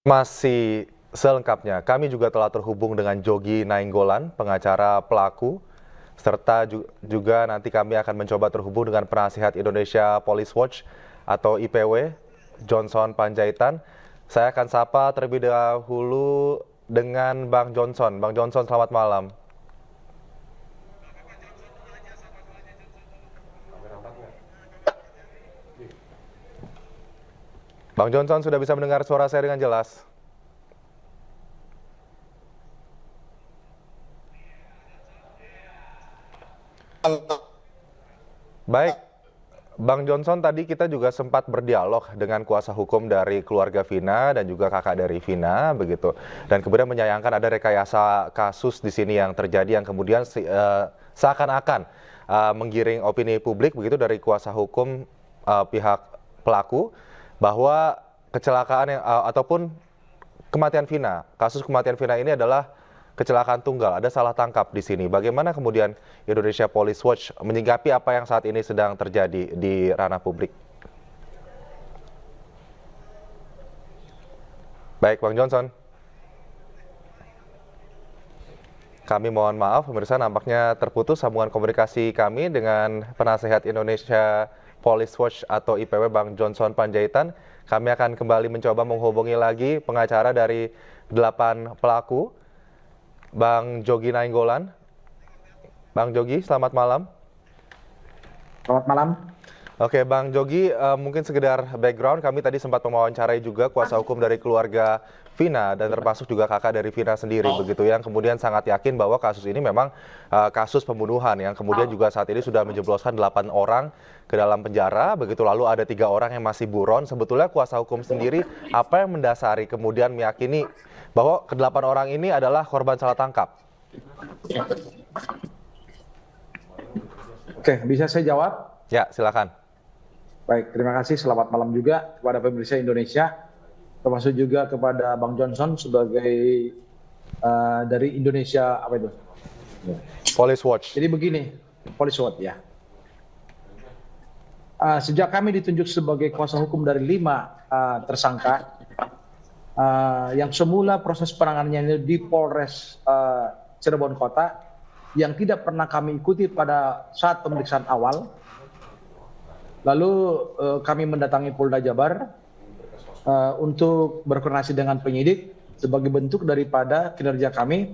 Masih selengkapnya, kami juga telah terhubung dengan Jogi Nainggolan, pengacara pelaku, serta juga nanti kami akan mencoba terhubung dengan penasihat Indonesia Police Watch atau IPW, Johnson Panjaitan. Saya akan sapa terlebih dahulu dengan Bang Johnson. Bang Johnson, selamat malam. Bang Johnson sudah bisa mendengar suara saya dengan jelas? Baik, Bang Johnson, tadi kita juga sempat berdialog dengan kuasa hukum dari keluarga Vina dan juga kakak dari Vina, begitu. Dan kemudian menyayangkan ada rekayasa kasus di sini yang terjadi yang kemudian seakan-akan menggiring opini publik begitu dari kuasa hukum pihak pelaku bahwa kecelakaan yang ataupun kematian Vina, kasus kematian Vina ini adalah kecelakaan tunggal, ada salah tangkap di sini. Bagaimana kemudian Indonesia Police Watch menyikapi apa yang saat ini sedang terjadi di ranah publik? Baik, Bang Johnson. Kami mohon maaf, pemirsa, nampaknya terputus sambungan komunikasi kami dengan penasehat Indonesia Police Watch atau IPW Bang Johnson Panjaitan. Kami akan kembali mencoba menghubungi lagi pengacara dari 8 pelaku, Bang Jogi Nainggolan. Bang Jogi, selamat malam. Selamat malam. Oke, Bang Jogi, mungkin sekedar background, kami tadi sempat mewawancarai juga kuasa hukum dari keluarga Vina dan termasuk juga kakak dari Vina sendiri, begitu, yang kemudian sangat yakin bahwa kasus ini memang kasus pembunuhan yang kemudian juga saat ini sudah menjebloskan 8 orang ke dalam penjara, begitu, lalu ada 3 orang yang masih buron. Sebetulnya kuasa hukum sendiri apa yang mendasari kemudian meyakini bahwa ke-8 orang ini adalah korban salah tangkap? Oke, bisa saya jawab? Ya, silakan. Baik, terima kasih. Selamat malam juga kepada pemirsa Indonesia, termasuk juga kepada Bang Johnson sebagai dari Indonesia apa itu? Police Watch. Jadi begini, Police Watch ya. Sejak kami ditunjuk sebagai kuasa hukum dari 5 tersangka, yang semula proses penanganannya di Polres Cirebon Kota, yang tidak pernah kami ikuti pada saat pemeriksaan awal. Lalu kami mendatangi Polda Jabar untuk berkoordinasi dengan penyidik sebagai bentuk daripada kinerja kami,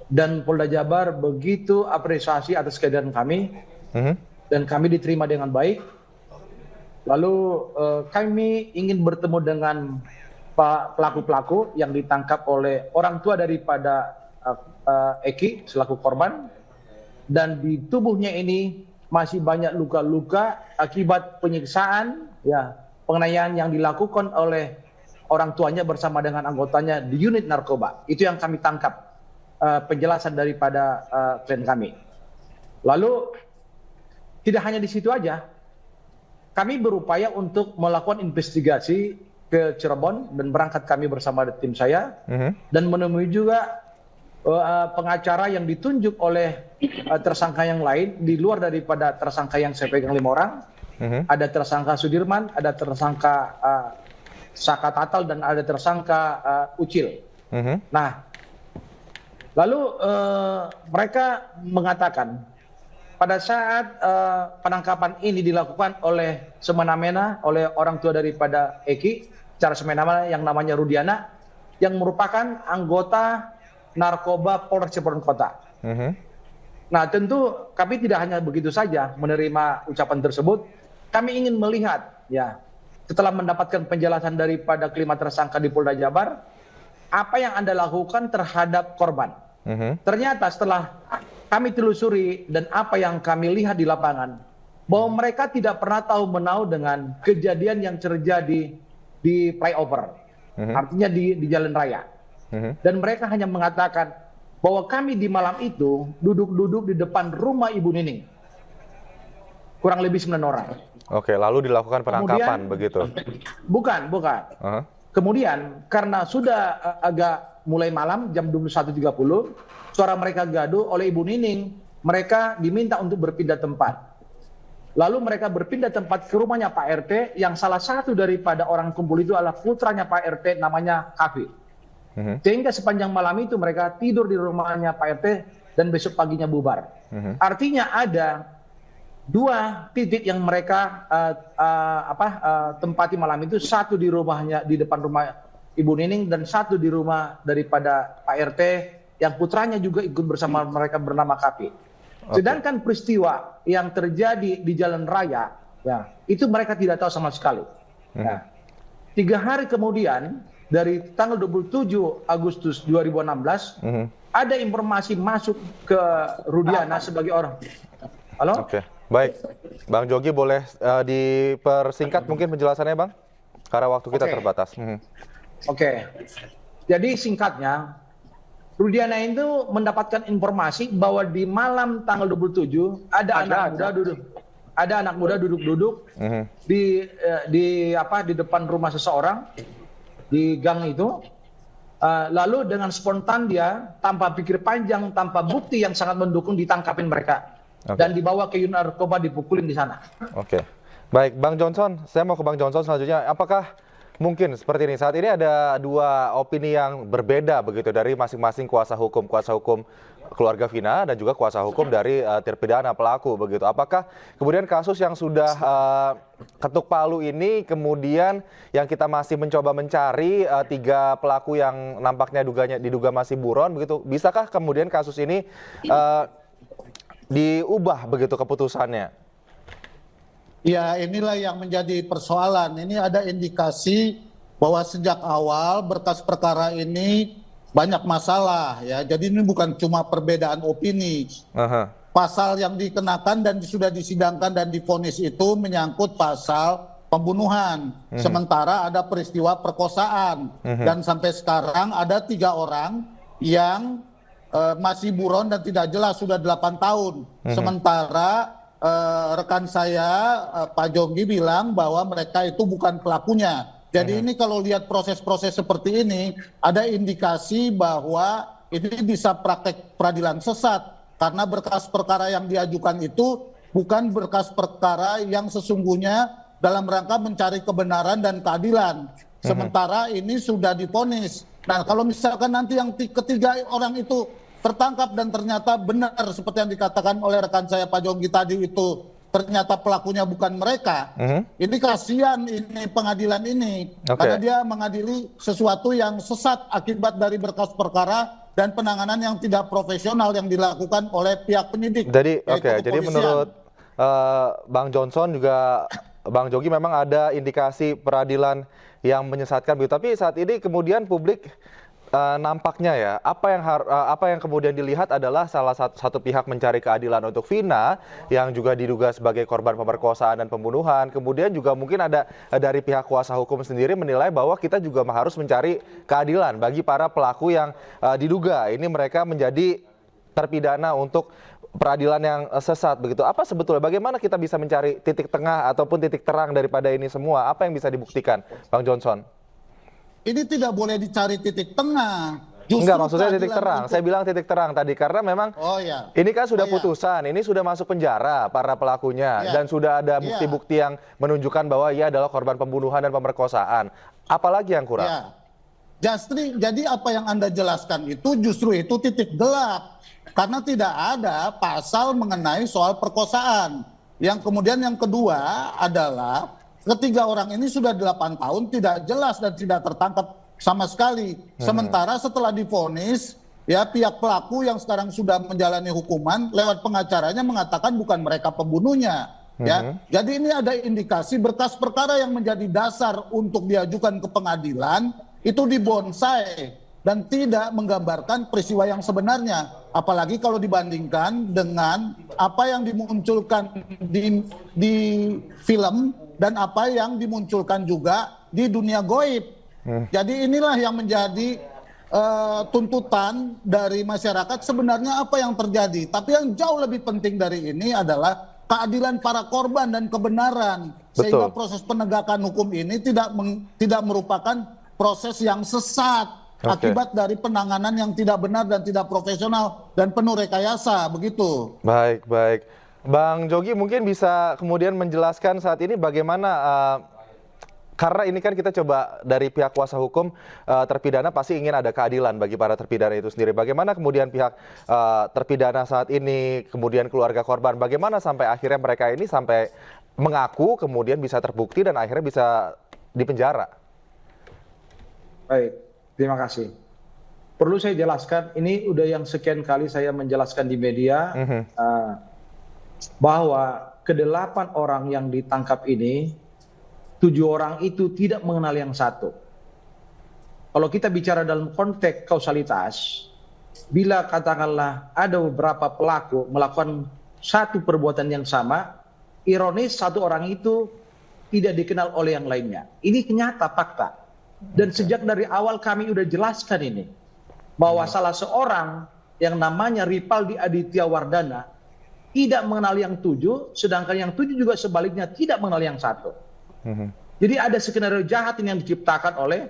dan Polda Jabar begitu apresiasi atas kehadiran kami dan kami diterima dengan baik. Lalu kami ingin bertemu dengan pelaku-pelaku yang ditangkap oleh orang tua daripada Eki selaku korban, dan di tubuhnya ini masih banyak luka-luka akibat penyiksaan, ya, penganiayaan yang dilakukan oleh orang tuanya bersama dengan anggotanya di unit narkoba. Itu yang kami tangkap penjelasan daripada klien kami. Lalu tidak hanya di situ aja, kami berupaya untuk melakukan investigasi ke Cirebon dan berangkat kami bersama tim saya dan menemui juga pengacara yang ditunjuk oleh tersangka yang lain di luar daripada tersangka yang saya pegang 5 orang. Ada tersangka Sudirman, ada tersangka Saka Tatal, dan ada tersangka Ucil. Nah, lalu mereka mengatakan pada saat penangkapan ini dilakukan oleh semena-mena oleh orang tua daripada Eki, secara semena-mena, yang namanya Rudiana, yang merupakan anggota narkoba Polres Cirebon Kota. Nah, tentu kami tidak hanya begitu saja menerima ucapan tersebut. Kami ingin melihat, ya, setelah mendapatkan penjelasan daripada kelima tersangka di Polda Jabar, apa yang Anda lakukan terhadap korban. Ternyata setelah kami telusuri dan apa yang kami lihat di lapangan, bahwa mereka tidak pernah tahu menau dengan kejadian yang terjadi di flyover, artinya di jalan raya. Dan mereka hanya mengatakan bahwa kami di malam itu duduk-duduk di depan rumah Ibu Nining, kurang lebih 9 orang. Oke, lalu dilakukan penangkapan. Kemudian, begitu? Bukan. Kemudian karena sudah agak mulai malam, jam 21.30, suara mereka gaduh oleh Ibu Nining, mereka diminta untuk berpindah tempat. Lalu mereka berpindah tempat ke rumahnya Pak RT, yang salah satu daripada orang kumpul itu adalah putranya Pak RT namanya Kavi. Sehingga sepanjang malam itu mereka tidur di rumahnya Pak RT dan besok paginya bubar. Artinya ada dua titik yang mereka tempati malam itu, satu di rumahnya, di depan rumah Ibu Nining, dan satu di rumah daripada Pak RT yang putranya juga ikut bersama mereka bernama Kapi. Sedangkan peristiwa yang terjadi di jalan raya, ya, itu mereka tidak tahu sama sekali. Nah, 3 hari kemudian dari tanggal 27 Agustus 2016 ada informasi masuk ke Rudiana sebagai orang. Halo? Oke, baik. Bang Jogi boleh dipersingkat mungkin penjelasannya, Bang? Karena waktu kita terbatas. Oke. Jadi singkatnya, Rudiana itu mendapatkan informasi bahwa di malam tanggal 27 ada anak muda duduk-duduk di depan rumah seseorang di gang itu. Lalu dengan spontan dia, tanpa pikir panjang, tanpa bukti yang sangat mendukung, ditangkapin mereka. Dan dibawa ke unit narkoba, dipukulin di sana. Oke. Baik, Bang Johnson, saya mau ke Bang Johnson selanjutnya. Apakah mungkin seperti ini, saat ini ada dua opini yang berbeda begitu dari masing-masing kuasa hukum keluarga Vina dan juga kuasa hukum dari terpidana pelaku begitu. Apakah kemudian kasus yang sudah ketuk palu ini kemudian yang kita masih mencoba mencari 3 pelaku yang nampaknya diduga masih buron begitu, bisakah kemudian kasus ini diubah begitu keputusannya? Ya, inilah yang menjadi persoalan. Ini ada indikasi bahwa sejak awal berkas perkara ini banyak masalah ya. Jadi ini bukan cuma perbedaan opini. Pasal yang dikenakan dan sudah disidangkan dan divonis itu menyangkut pasal pembunuhan. Sementara ada peristiwa perkosaan. Dan sampai sekarang ada 3 orang yang masih buron dan tidak jelas, sudah 8 tahun. Sementara rekan saya Pak Jonggi bilang bahwa mereka itu bukan pelakunya. Jadi ini kalau lihat proses-proses seperti ini, ada indikasi bahwa ini bisa praktek peradilan sesat. Karena berkas perkara yang diajukan itu bukan berkas perkara yang sesungguhnya dalam rangka mencari kebenaran dan keadilan. Sementara ini sudah divonis. Nah, kalau misalkan nanti yang ketiga orang itu tertangkap dan ternyata benar seperti yang dikatakan oleh rekan saya Pak Jonggi tadi itu, ternyata pelakunya bukan mereka. Ini kasihan ini pengadilan ini. Karena dia mengadili sesuatu yang sesat akibat dari berkas perkara dan penanganan yang tidak profesional yang dilakukan oleh pihak penyidik. Jadi jadi menurut Bang Johnson juga Bang Jogi memang ada indikasi peradilan yang menyesatkan begitu. Tapi saat ini kemudian publik nampaknya ya, apa yang kemudian dilihat adalah salah satu pihak mencari keadilan untuk Vina yang juga diduga sebagai korban pemerkosaan dan pembunuhan. Kemudian juga mungkin ada dari pihak kuasa hukum sendiri menilai bahwa kita juga harus mencari keadilan bagi para pelaku yang diduga ini mereka menjadi terpidana untuk peradilan yang sesat begitu. Apa sebetulnya bagaimana kita bisa mencari titik tengah ataupun titik terang daripada ini semua? Apa yang bisa dibuktikan, Bang Johnson? Ini tidak boleh dicari titik tengah. Enggak, maksudnya titik terang. Saya bilang titik terang tadi karena memang ini kan sudah putusan, ini sudah masuk penjara para pelakunya dan sudah ada bukti-bukti yang menunjukkan bahwa ia adalah korban pembunuhan dan pemerkosaan. Apalagi yang kurang? Jadi apa yang Anda jelaskan itu justru itu titik gelap. Karena tidak ada pasal mengenai soal perkosaan. Yang kemudian yang kedua adalah ketiga orang ini sudah 8 tahun tidak jelas dan tidak tertangkap sama sekali. Sementara setelah divonis, ya pihak pelaku yang sekarang sudah menjalani hukuman lewat pengacaranya mengatakan bukan mereka pembunuhnya. Ya, jadi ini ada indikasi berkas perkara yang menjadi dasar untuk diajukan ke pengadilan itu dibonsai dan tidak menggambarkan peristiwa yang sebenarnya. Apalagi kalau dibandingkan dengan apa yang dimunculkan di film dan apa yang dimunculkan juga di dunia goib. Jadi inilah yang menjadi tuntutan dari masyarakat sebenarnya apa yang terjadi. Tapi yang jauh lebih penting dari ini adalah keadilan para korban dan kebenaran. Sehingga proses penegakan hukum ini tidak merupakan proses yang sesat akibat dari penanganan yang tidak benar dan tidak profesional dan penuh rekayasa begitu. Baik. Bang Jogi mungkin bisa kemudian menjelaskan saat ini bagaimana karena ini kan kita coba dari pihak kuasa hukum terpidana pasti ingin ada keadilan bagi para terpidana itu sendiri. Bagaimana kemudian pihak terpidana saat ini, kemudian keluarga korban, bagaimana sampai akhirnya mereka ini sampai mengaku kemudian bisa terbukti dan akhirnya bisa dipenjara? Baik, terima kasih. Perlu saya jelaskan, ini udah yang sekian kali saya menjelaskan di media bahwa ke-8 orang yang ditangkap ini, 7 orang itu tidak mengenal yang satu. Kalau kita bicara dalam konteks kausalitas, bila katakanlah ada beberapa pelaku melakukan satu perbuatan yang sama, ironis satu orang itu tidak dikenal oleh yang lainnya. Ini nyata fakta. Dan sejak dari awal kami udah jelaskan ini, bahwa salah seorang yang namanya Ripaldi Aditya Wardana tidak mengenal yang 7, sedangkan yang 7 juga sebaliknya tidak mengenal yang 1. Jadi ada skenario jahat ini yang diciptakan oleh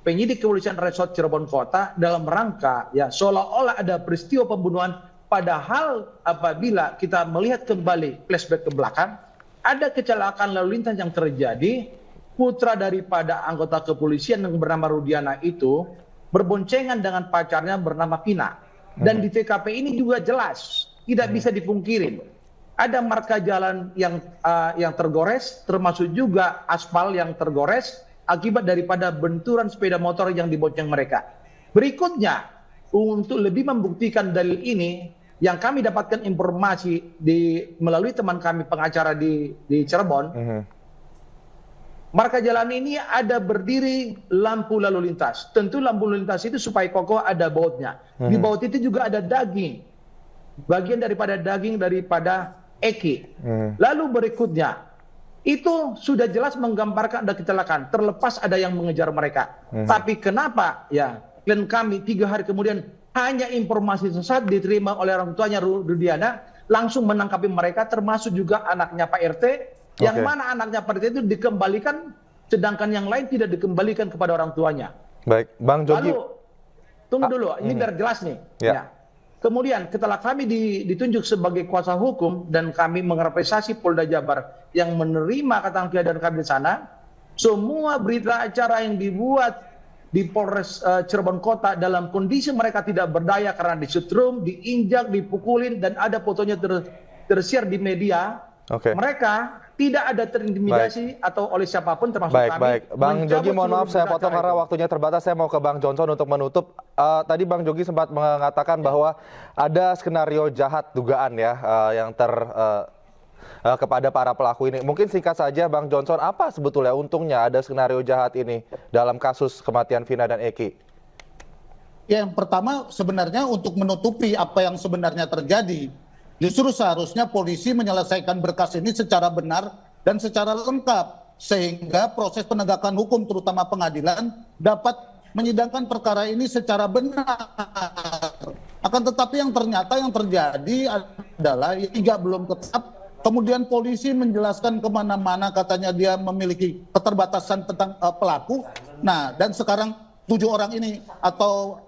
penyidik kepolisian Resort Cirebon Kota dalam rangka ya seolah-olah ada peristiwa pembunuhan, padahal apabila kita melihat kembali flashback ke belakang, ada kecelakaan lalu lintas yang terjadi. Putra daripada anggota kepolisian yang bernama Rudiana itu berboncengan dengan pacarnya bernama Pina. Dan di TKP ini juga jelas, tidak bisa dipungkirin. Ada marka jalan yang tergores, termasuk juga aspal yang tergores akibat daripada benturan sepeda motor yang dibonceng mereka. Berikutnya, untuk lebih membuktikan dalil ini, yang kami dapatkan informasi melalui teman kami pengacara di Cirebon, marka jalan ini ada berdiri lampu lalu lintas. Tentu lampu lalu lintas itu supaya kokoh ada bautnya. Di baut itu juga ada daging. Bagian daripada daging daripada Eki. Lalu berikutnya, itu sudah jelas menggambarkan ada kecelakaan. Terlepas ada yang mengejar mereka. Tapi kenapa ya klien kami 3 hari kemudian hanya informasi sesat diterima oleh orang tuanya Rudiana, langsung menangkapi mereka, termasuk juga anaknya Pak RT, yang mana anaknya Pak RT itu dikembalikan, sedangkan yang lain tidak dikembalikan kepada orang tuanya. Baik, Bang Jogi. Lalu, tunggu dulu, ini biar jelas nih. Ya. Kemudian setelah kami ditunjuk sebagai kuasa hukum dan kami mengapresiasi Polda Jabar yang menerima keterangan kami di sana, semua berita acara yang dibuat di Polres Cirebon Kota dalam kondisi mereka tidak berdaya karena disetrum, diinjak, dipukulin, dan ada fotonya tersiar di media. Mereka tidak ada terintimidasi atau oleh siapapun termasuk kami. Baik. Bang Jogi, mohon maaf saya potong karena waktunya terbatas. Saya mau ke Bang Johnson untuk menutup. Tadi Bang Jogi sempat mengatakan bahwa ada skenario jahat dugaan ya yang kepada para pelaku ini. Mungkin singkat saja Bang Johnson, apa sebetulnya untungnya ada skenario jahat ini dalam kasus kematian Vina dan Eki? Ya, yang pertama sebenarnya untuk menutupi apa yang sebenarnya terjadi. Justru seharusnya polisi menyelesaikan berkas ini secara benar dan secara lengkap, sehingga proses penegakan hukum terutama pengadilan dapat menyidangkan perkara ini secara benar. Akan tetapi yang ternyata yang terjadi adalah hingga belum tetap, kemudian polisi menjelaskan kemana-mana katanya dia memiliki keterbatasan tentang pelaku. Nah, dan sekarang 7 orang ini atau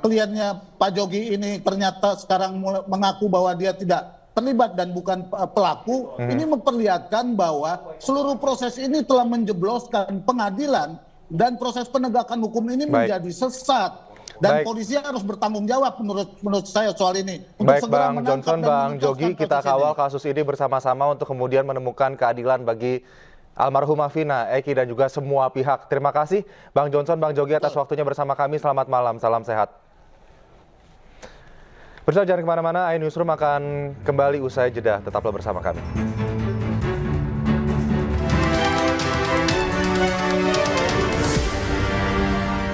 kliennya Pak Jogi ini ternyata sekarang mengaku bahwa dia tidak terlibat dan bukan pelaku. Ini memperlihatkan bahwa seluruh proses ini telah menjebloskan pengadilan dan proses penegakan hukum ini menjadi sesat. Dan polisi harus bertanggung jawab menurut saya soal ini. Baik Bang Johnson, Bang Jogi, kita kawal kasus ini bersama-sama untuk kemudian menemukan keadilan bagi almarhumah Vina, Eki, dan juga semua pihak. Terima kasih Bang Johnson, Bang Jogi atas waktunya bersama kami. Selamat malam, salam sehat. Pemirsa jangan kemana-mana, iNewsroom akan kembali usai jeda. Tetaplah bersama kami.